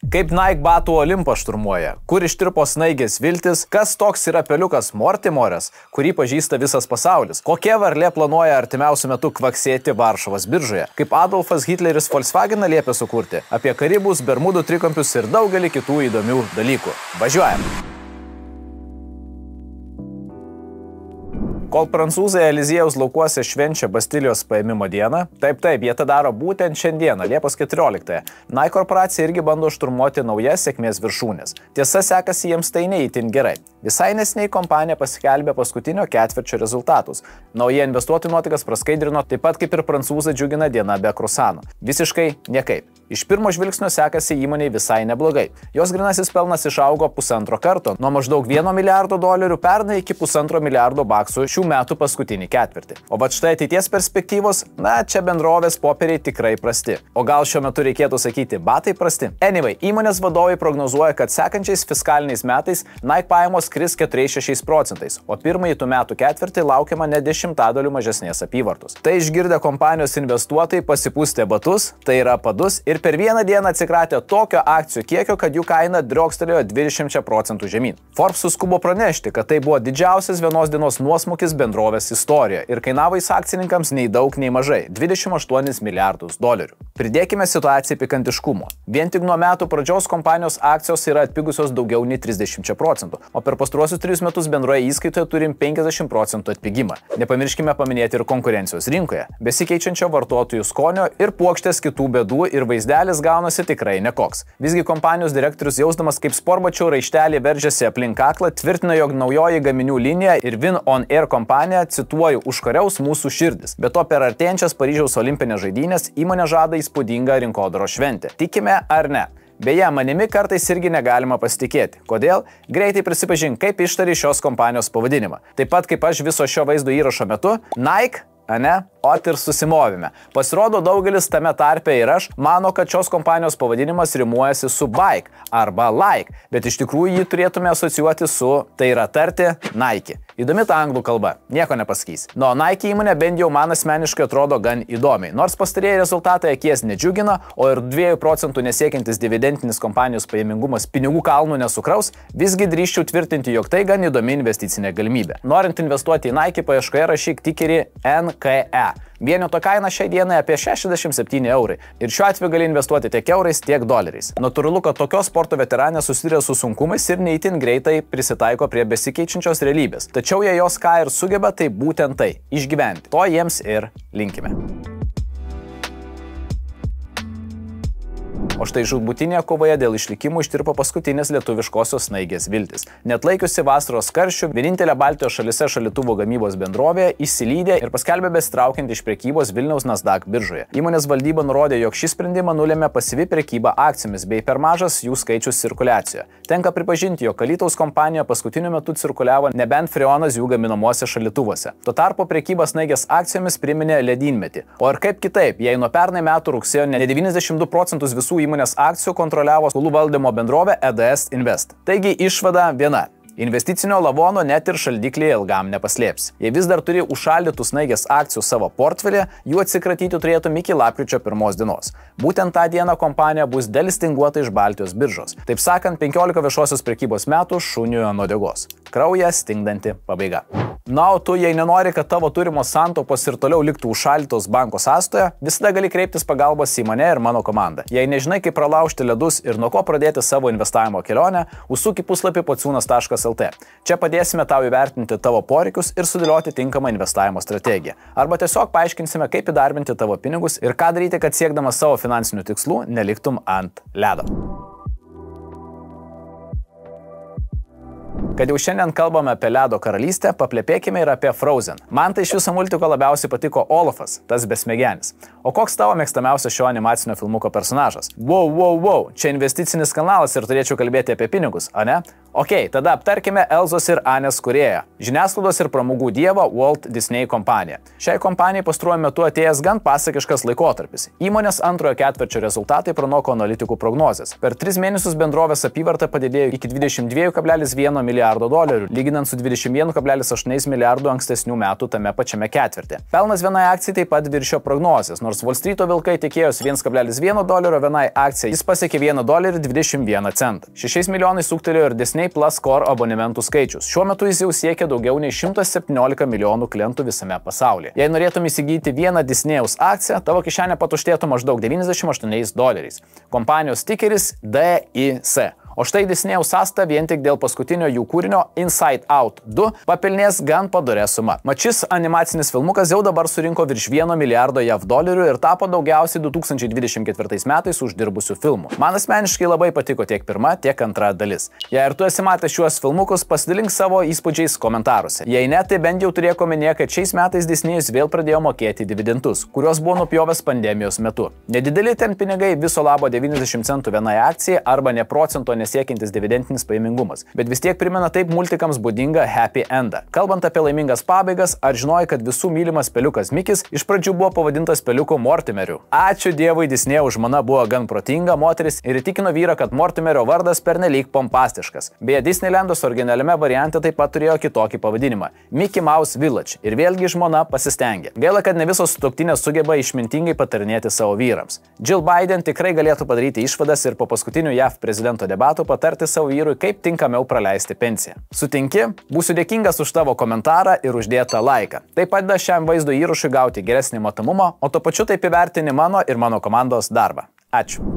Kaip Nike batų Olimpą šturmuoja, kur ištirpo snaigės viltis, kas toks yra peliukas Mortimoras, kurį pažįsta visas pasaulis, kokia varlė planuoja artimiausiu metu kvaksėti Varšuvos biržoje, kaip Adolfas Hitleris Volkswageną liepė sukurti, apie Karibus, Bermudų trikampius ir daugelį kitų įdomių dalykų. Važiuojam! Kol prancūzai Eliziejaus laukuose švenčia Bastilijos paėmimo dieną, taip, jie tą daro būtent šiandieną, Liepos 14-ąją, Nike korporacija irgi bando šturmuoti naujas sėkmės viršūnės. Tiesa, sekasi jiems tai neįtin gerai. Visai neseniai kompanija paskelbė paskutinio ketvirčio rezultatus. Nauja investuotojų nuotaikas praskaidrino, taip pat kaip ir prancūzai džiugina diena be krusano. Visiškai niekaip. Iš pirmo žvilgsnio sekasi įmoniai visai neblogai. Jos grynasis pelnas išaugo 1,5 karto, nuo maždaug $1 milijardo pernai iki $1,5 milijardo šių metų paskutinį ketvirtį. O vat štai ateities perspektyvos, čia bendrovės popieriai tikrai prasti. O gal šiuo metu reikėtų sakyti batai prasti? Anyway, įmonės vadovai prognozuoja, kad sekančiais fiskaliniais metais Nike pajamos kris 4,6%, o pirmąjį tų metų ketvirtį laukiama ne 10% mažesnės apyvartos. Tai išgirdę kompanijos investuotojai pasipūstė batus, tai yra padus, ir per vieną dieną atsikratė tokio akcijų kiekio, kad jų kaina driokstelėjo 20% žemyn. Forbes suskubo pranešti, kad tai buvo didžiausias vienos dienos nuosmukis bendrovės istorijoje ir kainavo jis akcininkams nei daug, nei mažai – $28 milijardus. Pridėkime situaciją pikantiškumo. Vien tik nuo metų pradžios kompanijos akcijos yra atpigusios daugiau nei 30%, o per pastaruosius 3 metus bendroje įskaitoje turim 50% atpigimą. Nepamirškime paminėti ir konkurencijos rinkoje, besikeičiančio vartotojų skonio ir puokštės kitų bėdų ir vaizdelis gaunasi tikrai nekoks. Visgi kompanijos direktorius, jausdamas kaip sportbačio raištelį veržiasi aplink kaklą, tvirtina, jog naujoji gaminių linija ir Win On Air kompanija, cituoju, užkariaus mūsų širdis. Be to, per artėjančias Paryžiaus olimpinės žaidynės įmonė žada įspūdingą rinkodaros šventę. Tikime ar ne? Beje, manimi kartais irgi negalima pasitikėti. Kodėl? Greitai prisipažink, kaip ištari šios kompanijos pavadinimą. Taip pat kaip aš viso šio vaizdo įrašo metu, Nike, ane? Ot ir susimovime. Pasirodo, daugelis tame tarpe ir aš mano, kad šios kompanijos pavadinimas rimuojasi su bike arba like, bet iš tikrųjų jį turėtume asocijuoti su, tai yra tarti, Nike. Įdomi ta anglų kalba, nieko nepasakys. Nuo Nike įmonė bent jau man asmeniškai atrodo gan įdomiai. Nors pastarieji rezultatai akies nedžiugina, o ir 2% nesiekiantis dividentinis kompanijos pajamingumas pinigų kalnų nesukraus, visgi drįsčiau tvirtinti, jog tai gan įdomi investicinė galimybė. Norint investuoti į Nike, paieškoje rašyk tikerį NKE. Vieneto kaina šiai dienai apie 67 eurai ir šiuo atveju gali investuoti tiek eurais, tiek doleriais. Natūralu, kad tokios sporto veteranės susiduria su sunkumais ir neįtin greitai prisitaiko prie besikeičiančios realybės. Tačiau jei jos ką ir sugeba, tai būtent tai – išgyventi. To jiems ir linkime. O štai žūtbūtinėje kovoje dėl išlikimų ištirpo paskutinės lietuviškosios snaigės viltis. Net laikiusi vasaros karščių, vienintelė Baltijos šalise šaldytuvų gamybos bendrovė išsilydė ir paskelbė besitraukiant iš prekybos Vilniaus Nasdaq biržoje. Įmonės valdyba nurodė, jog šį sprendimą nulėmė pasyvi prekyba akcijomis bei per mažas jų skaičius cirkuliacijoje. Tenka pripažinti, jog Alytaus kompanija paskutiniu metu cirkuliavo nebent freonas jų gaminamuose šaldytuvuose. Tuo tarpu prekyba snaigės akcijomis priminė ledynmetį. O ir kaip kitaip, jei nuo pernai metų rugsėjo ne 92% visų įmonės akcijų kontroliavo skolų valdymo bendrovė EDS Invest. Taigi išvada viena. Investicinio lavono net ir šaldiklyje ilgam nepaslėps. Jei vis dar turi užšaldytų snaigės akcijų savo portfelį, jų atsikratyti turėtum iki lapkričio 1 dienos. Būtent tą dieną kompanija bus delistinguota iš Baltijos biržos. Taip sakant, 15 viešosios prekybos metų šuniui ant uodegos. Kraują stingdanti pabaiga. Na, o tu, jei nenori, kad tavo turimos santaupos ir toliau liktų užšaldytos banko sąstoje, visada gali kreiptis pagalbos į mane ir mano komandą. Jei nežinai, kaip pralaužti ledus ir nuo ko pradėti savo investavimo kelionę, užsuk į puslapį pociūnas.lt. Čia padėsime tau įvertinti tavo poreikius ir sudėlioti tinkamą investavimo strategiją. Arba tiesiog paaiškinsime, kaip įdarbinti tavo pinigus ir ką daryti, kad siekdamas savo finansinių tikslų neliktum ant ledo. Kad jau šiandien kalbame apie Ledo karalystę, paplepėkime ir apie Frozen. Man tai iš viso multiko labiausiai patiko Olafas, tas besmegenis. O koks tavo mėgstamiausias šio animacinio filmuko personažas? Wow, čia investicinis kanalas ir turėčiau kalbėti apie pinigus, o ne? Ok, tada aptarkime Elzos ir Anės kūrėją, žiniasklaidos ir pramogų dievą Walt Disney kompaniją. Šiai kompanijai pastaruoju metu atėjęs gan pasakiškas laikotarpis. Įmonės antrojo ketvirčio rezultatai pranoko analitikų prognozes. Per 3 mėnesius bendrovės apyvarta padidėjo iki $22,1 milijardo milijardo dolerių, lyginant su 21,8 milijardų ankstesnių metų tame pačiame ketvirtį. Pelnas vienai akcijai taip pat viršijo prognozes, nors Wall Street'o vilkai tikėjosi 1,1 dolerio vienai akcijai, jis pasiekė $1,21. 6 milijonais suktelėjo ir Disney Plus Core abonementų skaičius. Šiuo metu jis jau siekia daugiau nei 117 milijonų klientų visame pasaulyje. Jei norėtum įsigyti vieną Disney'aus akciją, tavo kišenė patuštėtų maždaug $98. Kompanijos tikeris DIC. O štai Disney'aus sąsta vien tik dėl paskutinio jų kūrinio Inside Out 2 papelnės gan padorę sumą. Mat šis animacinis filmukas jau dabar surinko virš $1 milijardo JAV dolerių ir tapo daugiausiai 2024 metais uždirbusių filmų. Man asmeniškai labai patiko tiek pirma, tiek antra dalis. Jei ir tu esi matęs šiuos filmukus, pasidalink savo įspūdžiais komentaruose. Jei ne, tai bent jau turėk omenyje, kad šiais metais Disney'us vėl pradėjo mokėti dividendus, kuriuos buvo nupjovęs pandemijos metu. Nedideli ten pinigai, viso labo 90 centų vienai akcijai arba ne procento nesiekintis dividentinis pajamingumas, bet vis tiek primena taip multikams būdingą happy endą. Kalbant apie laimingas pabaigas, ar žinojai, kad visų mylimas peliukas Mikis iš pradžių buvo pavadintas peliuku Mortimeriu? Ačiū Dievui, Disney'aus žmona buvo gan protinga moteris ir įtikino vyrą, kad Mortimerio vardas pernelyg pompastiškas. Beje, Disneylandos originaliame variante taip pat turėjo kitokį pavadinimą – Mickey Mouse Village, ir vėlgi žmona pasistengė. Gaila, kad ne visos sutuoktinės sugeba išmintingai patarinėti savo vyrams. Jill Biden tikrai galėtų padaryti išvadas ir po paskutinių JAV prezidento debatų patarti savo vyrui, kaip tinkamiau praleisti pensiją. Sutinki? Būsiu dėkingas už tavo komentarą ir uždėtą laiką. Tai padeda šiam vaizdo įrašui gauti geresnį matomumą, o tuo pačiu taip įvertini mano ir mano komandos darbą. Ačiū.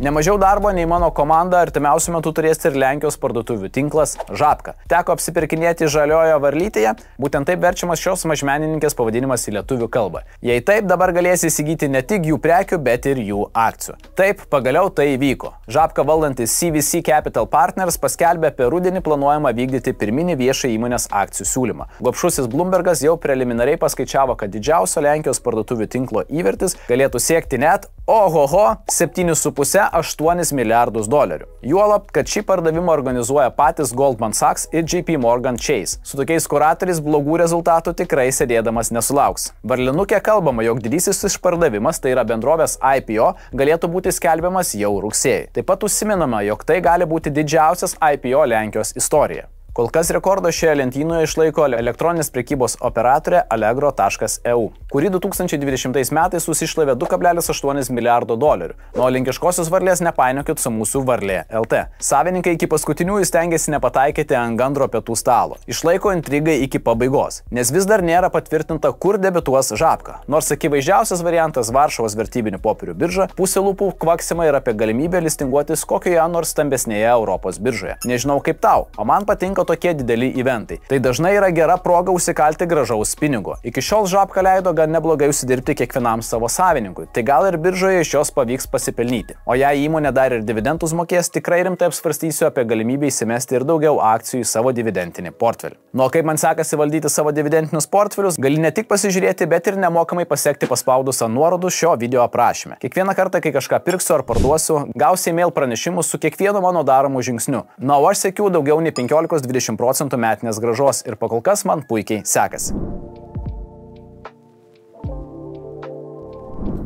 Nemažiau darbo nei mano komanda artimiausiu metu turės ir Lenkijos parduotuvių tinklas Žabka. Teko apsipirkinėti žaliojo varlytėje, būtent taip verčiamas šios mažmenininkės pavadinimas į lietuvių kalbą. Jei taip, dabar galėsi įsigyti ne tik jų prekių, bet ir jų akcijų. Taip, pagaliau tai įvyko. Žabka valdantis CVC Capital Partners paskelbė apie rudenį planuojamą vykdyti pirminį viešą įmonės akcijų siūlymą. Gobšusis Bloombergas jau preliminariai paskaičiavo, kad didžiausio Lenkijos parduotuvių tinklo įvertis galėtų siekti net 7,5–8 milijardus dolerių. Juolab, kad šį pardavimą organizuoja patys Goldman Sachs ir JP Morgan Chase. Su tokiais kuratoriais blogų rezultatų tikrai sėdėdamas nesulauks. Varlinukė kalbama, jog didysis išpardavimas, tai yra bendrovės IPO, galėtų būti skelbiamas jau rugsėjį. Taip pat užsiminama, jog tai gali būti didžiausias IPO Lenkijos istorijoje. Kol kas rekordo šioje lentynoje išlaiko elektroninės prekybos operatorė Allegro.eu, kuri 2020 metais susišlavė 2,8 milijardo dolerių. Nuo linkiškosios varlės nepainiokit su mūsų varlė LT. Savininkai iki paskutiniųjų stengiasi nepataikyti ant gandro pietų stalo. Išlaiko intrigai iki pabaigos, nes vis dar nėra patvirtinta, kur debiutuos Žabka. Nors akivaizdžiausias variantas Varšuvos vertybinių popierių birža, pusė lūpų kvaksima ir apie galimybę listinguotis kokioje nors stambesnėje Europos biržoje. Nežinau kaip tau, o man patinka tokie dideli eventai. Tai dažnai yra gera proga užsikalti gražaus pinigo. Iki šiol Žabka leido gan neblogai užsidirbti kiekvienam savo savininkui, tai gal ir biržoje iš jos pavyks pasipelnyti. O jei įmonė dar ir dividendus mokės, tikrai rimtai apsvarstysiu apie galimybę įsimesti ir daugiau akcijų į savo dividendinį portfelį. Nuo kaip man sekasi valdyti savo dividendinius portfelius, gali ne tik pasižiūrėti, bet ir nemokamai pasiekti paspaudus ant nuorodų šio video aprašyme. Kiekvieną kartą, kai kažką pirksiu ar parduosiu, gausi e-mail pranešimus su kiekvienu mano daromu žingsniu. Na, o aš siekiu daugiau nei 15–20% metinės grąžos ir pakol kas man puikiai sekasi.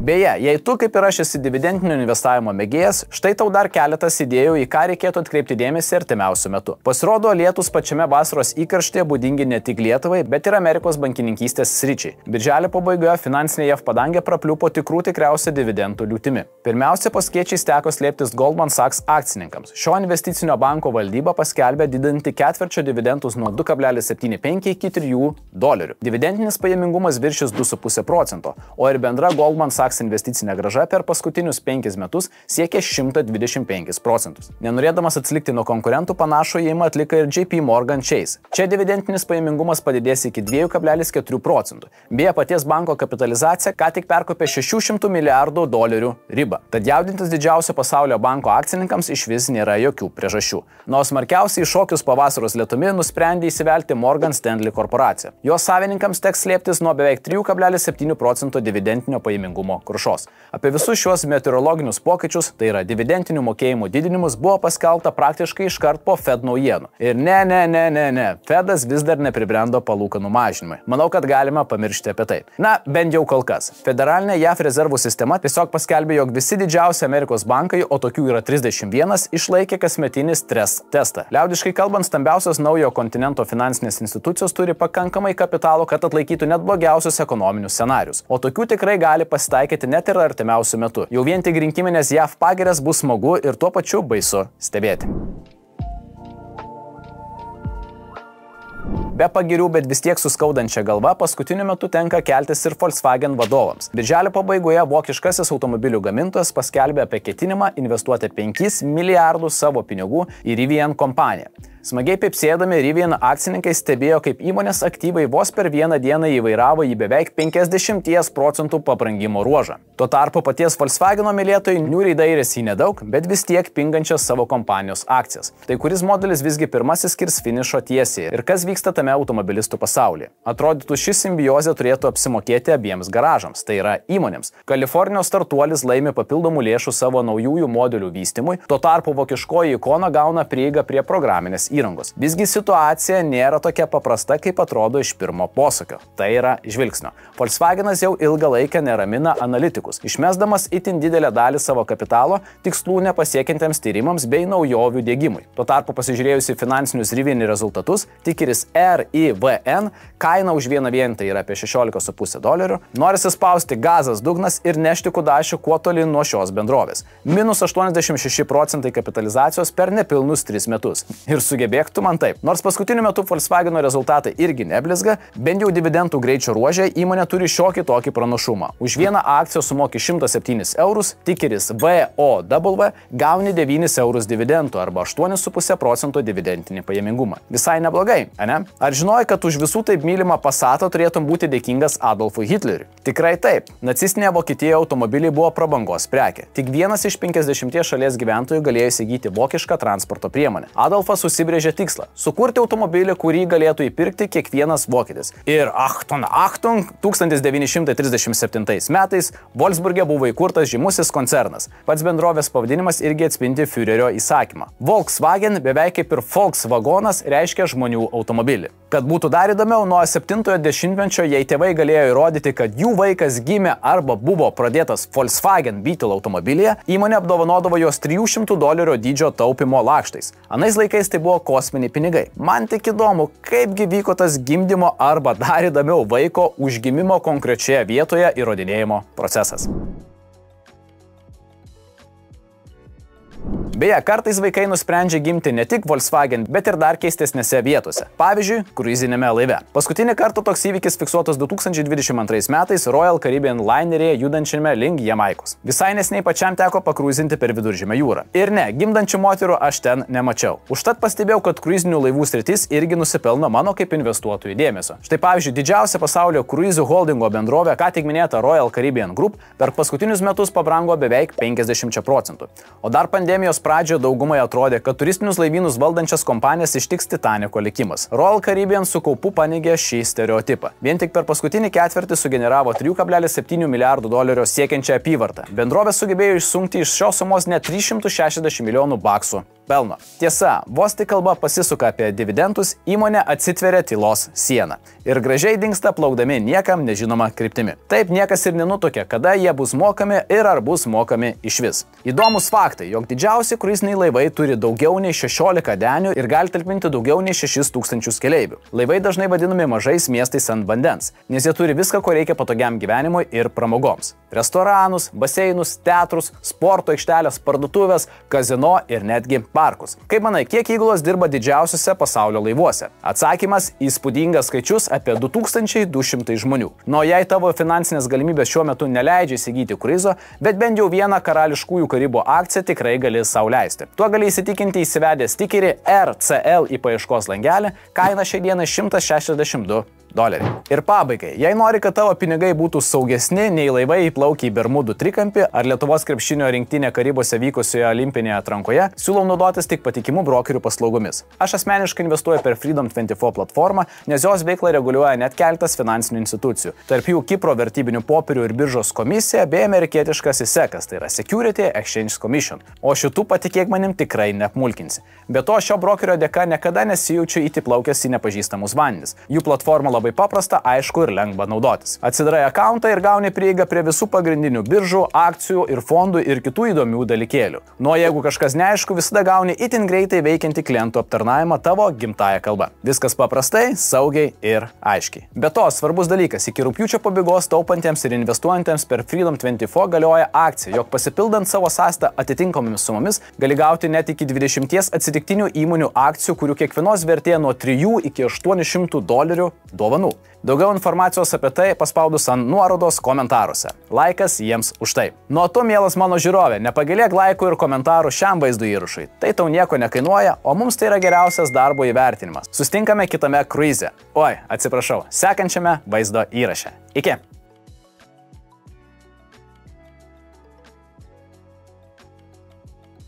Beje, jei tu kaip ir aš esi dividendinio investavimo mėgėjas, štai tau dar keletas idėjų, į ką reikėtų atkreipti dėmesį artimiausiu metu. Pasirodo, lietūs pačiame vasaros įkarštyje būdingi ne tik Lietuvai, bet ir Amerikos bankininkystės sričiai. Birželio pabaigoje finansinė JAV padangė prapliupo tikriausia dividendų liūtimi. Pirmiausia, po skėčiais teko slėptis Goldman Sachs akcininkams. Šio investicinio banko valdyba paskelbė didinti ketvirčio dividendus nuo 2,75 iki $3. Dividendinis pajamingumas viršys 2,5%, o ir bendra Goldman Sachs investicinė grąža per paskutinius 5 metus siekia 125%. Nenorėdamas atsilikti nuo konkurentų, panašų ėjimą atliko ir JP Morgan Chase. Čia dividendinis pajamingumas padidės iki 2,4%. Beje, paties banko kapitalizacija ką tik perkopė $600 milijardų ribą. Tad jaudintis didžiausio pasaulio banko akcininkams išvis nėra jokių priežasčių. Nors smarkiausiai šokius pavasaros lietumi nusprendė įsivelti Morgan Stanley korporacija. Jos savininkams teks slėptis nuo beveik 3,7% dividendinio pajamingumo krušos. Apie visus šiuos meteorologinius pokyčius, tai yra dividendinių mokėjimų didinimus, buvo paskelbta praktiškai iškart po Fed naujienų. Ir ne, Fedas vis dar nepribrendo palūkanų mažinimui. Manau, kad galima pamiršti apie tai. Na, bent jau kol kas. Federalinė JAV rezervų sistema tiesiog paskelbė, jog visi didžiausi Amerikos bankai, o tokių yra 31, išlaikė kasmetinį stres testą. Liaudiškai kalbant, stambiausios naujo kontinento finansinės institucijos turi pakankamai kapitalo, kad atlaikytų net blogiausius ekonominius scenarius. O tokių tikrai gali pasitaikyti net ir artimiausiu metu. Jau vien tik rinkiminės JAV pagirias bus smagu ir tuo pačiu baisu stebėti. Be pagirių, bet vis tiek suskaudančia galva, paskutiniu metu tenka keltis ir Volkswagen vadovams. Birželio pabaigoje vokiškasis automobilių gamintojas paskelbė apie ketinimą investuoti 5 milijardus savo pinigų į Rivian kompaniją. Smagiai pepsėdami Rivian akcininkai stebėjo, kaip įmonės aktyvai vos per vieną dieną įvairavo į beveik 50% pabrangimo ruožą. Tuo tarpu paties Volkswageno mylėtojai niūriai dairėsi į nedaug, bet vis tiek pingančias savo kompanijos akcijas. Tai kuris modelis visgi pirmasis skirs finišo tiesiai ir kas vyksta tame automobilistų pasaulyje. Atrodytų, ši simbiozė turėtų apsimokėti abiems garažams, tai yra įmonėms. Kalifornijos startuolis laimi papildomų lėšų savo naujųjų modelių vystymui, tuo tarpu vokiškoji ikona gauna prieigą prie programinės įrangos. Visgi situacija nėra tokia paprasta, kaip atrodo iš pirmo posūkio. Tai yra žvilgsnio. Volkswagenas jau ilgą laiką neramina analitikus, išmesdamas itin didelę dalį savo kapitalo tikslų nepasiekiantiems tyrimams bei naujovių diegimui. Tuo tarpu pasižiūrėjus į finansinius Rivian rezultatus, tikeris RIVN, kaina už vieną vienetą yra apie $16,5, norisi spausti gazas dugnas ir nešti kudašių kuo tolyn nuo šios bendrovės. Minus 86% kapitalizacijos per nepilnus 3 metus. Ir sugebėk tu man taip. Nors paskutiniu metu Volkswageno rezultatai irgi neblizga, bent jau dividendų greičio ruožė įmonė turi šiokį tokį pranašumą. Už vieną akciją sumoki 107 eurus, tikeris VOW gauni 9 eurus dividendų arba 8,5% dividendinį pajamingumą. Visai neblogai, ane? Ar žinojai, kad už visų taip mylimą Passatą turėtum būti dėkingas Adolfui Hitleriui? Tikrai taip. Nacistinėje Vokietijoje automobiliai buvo prabangos prekė. Tik vienas iš 50 šalies gyventojų galėjo įsigyti vokišką transporto priemonę. Adolfas užsibrėžė tikslą – sukurti automobilį, kurį galėtų įpirkti kiekvienas vokietis. Ir Achtung, 1937 metais Wolfsburge buvo įkurtas žymusis koncernas. Pats bendrovės pavadinimas irgi atspindi Führerio įsakymą. Volkswagen beveik kaip ir Volkswagonas reiškia žmonių automobilį. Kad būtų dar įdomiau, nuo 70-ojo dešimtmečio jei tėvai galėjo įrodyti, kad jų vaikas gimė arba buvo pradėtas Volkswagen Beetle automobilyje, įmonė apdovanodavo juos $300 dydžio taupimo lakštais. Anais laikais tai buvo kosminiai pinigai. Man tik įdomu, kaipgi vyko tas gimdymo arba dar įdomiau vaiko užgimimo konkrečioje vietoje įrodinėjimo procesas. Beje, kartais vaikai nusprendžia gimti ne tik Volkswagen, bet ir dar keistesnėse vietose. Pavyzdžiui, kruizinėme laive. Paskutinį kartą toks įvykis fiksuotas 2022 metais Royal Caribbean linerėje judančiame link Jamaikos. Visai nesniai pačiam teko pakruizinti per Viduržemio jūrą. Ir ne, gimdančių moterų aš ten nemačiau. Užtat pastebėjau, kad kruizinių laivų sritis irgi nusipelno mano kaip investuotojų dėmesio. Štai pavyzdžiui, didžiausia pasaulio kruizų holdingo bendrovė, ką tik minėta Royal Caribbean Group, per paskutinius metus pabrango beveik 50%. O dar pandemijos pradžioje daugumai atrodė, kad turistinius laivynus valdančias kompanijas ištiks Titaniko likimas. Royal Caribbean su kaupu paneigė šį stereotipą. Vien tik per paskutinį ketvirtį sugeneravo $3,7 milijardų siekiančią apyvartą. Bendrovė sugebėjo išsunkti iš šios sumos net $360 milijonų pelno. Tiesa, vos tik kalba pasisuka apie dividendus, įmonė atsitveria tylos sieną. Ir gražiai dingsta plaukdami niekam nežinoma kryptimi. Taip niekas ir nenutuokia, kada jie bus mokami ir ar bus mokami išvis. Įdomus faktai, jog didžiausi kruiziniai laivai turi daugiau nei 16 denių ir gali talpinti daugiau nei 6,000 keleivių. Laivai dažnai vadinami mažais miestais ant vandens, nes jie turi viską, ko reikia patogiam gyvenimui ir pramogoms. Restoranus, baseinus, teatrus, sporto aikštelės, parduotuvės, kazino ir netgi parkus. Kaip manai, kiek įgulos dirba didžiausiuose pasaulio laivuose? Atsakymas – įspūdingas skaičius apie 2200 žmonių. Nuo jei tavo finansinės galimybės šiuo metu neleidžia įsigyti kruizo, bet bent jau vieną karališkųjų Karibų akciją tikrai gali sau leisti. Tuo gali įsitikinti įsivedęs tikerį RCL į paieškos langelį, kaina šiai dienai $162. Ir pabaigai, jei nori, kad tavo pinigai būtų saugesni nei laivai įplaukia į Bermudų trikampį ar Lietuvos krepšinio rinktinė Karibuose vykusioje olimpinėje atrankoje, siūlau naudotis tik patikimų brokerių paslaugomis. Aš asmeniškai investuoju per Freedom24 platformą, nes jos veiklą reguliuoja net keletas finansinių institucijų. Tarp jų Kipro vertybinių popierių ir biržos komisija bei amerikietiškas SECas, tai yra Security Exchange Commission. O šitų, patikėk manim, tikrai neapmulkinsi. Be to, šio brokerio dėka niekada nesijaučiu įtiplaukęs į nepažįstamus vandenis. Jų platforma labai paprasta, aišku ir lengva naudotis. Atsidarai akauntą ir gauni prieigą prie visų pagrindinių biržų, akcijų ir fondų ir kitų įdomių dalykėlių. Nuo jeigu kažkas neaišku, visada gauni itin greitai veikiantį klientų aptarnavimą tavo gimtąją kalbą. Viskas paprastai, saugiai ir aiškiai. Be to, svarbus dalykas, iki rugpjūčio pabaigos taupantiems ir investuojantiems per Freedom24 galioja akcija, jog pasipildant savo sąstą atitinkamomis sumomis gali gauti net iki 20 atsitiktinių įmonių akcijų, kurių kiekvienos vertė nuo 3 iki $800 dovanų. Daugiau informacijos apie tai paspaudus ant nuorodos komentaruose. Laikas jiems už tai. Nuo to, mielas mano žiūrovė, nepagailėk laikų ir komentarų šiam vaizdo įrašui. Tai tau nieko nekainuoja, o mums tai yra geriausias darbo įvertinimas. Sustinkame kitame kruize. Oi, atsiprašau, sekančiame vaizdo įraše. Iki.